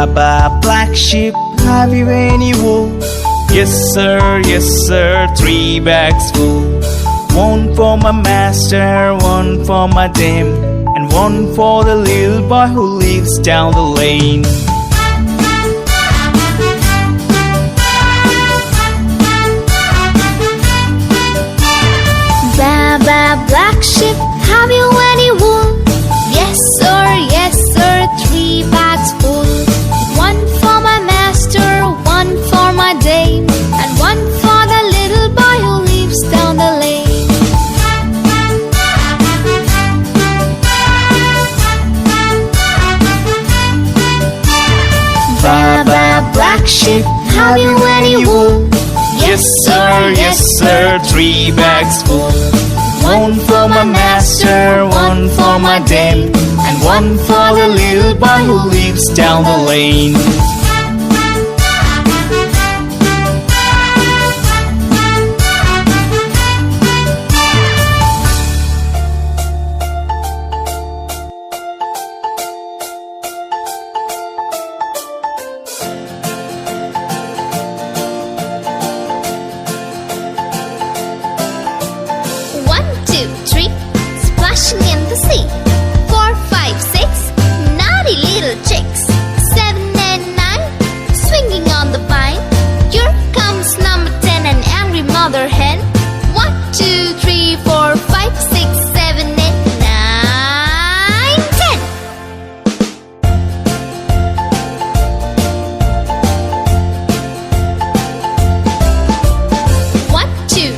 Baba, black sheep, have you any wool? Yes sir, 3 bags full. One for my master, one for my dame, and one for the little boy who lives down the lane. Baba, black sheep, have you any wool? Yes sir, 3 bags full. One for my master, one for my dame, and one for the little boy who lives down the lane. Baba, black sheep, have you any wool? Yes sir, 3 bags full. One for my master, one for my dame, and one for the little boy who lives down the lane. Splashing in the sea. 4, 5, 6, naughty little chicks. 7 and 9, swinging on the vine. Here comes number 10, an angry mother hen. 1, 2, 3, 4, 5, 6, 7, 8, 9, 10. 1, 2,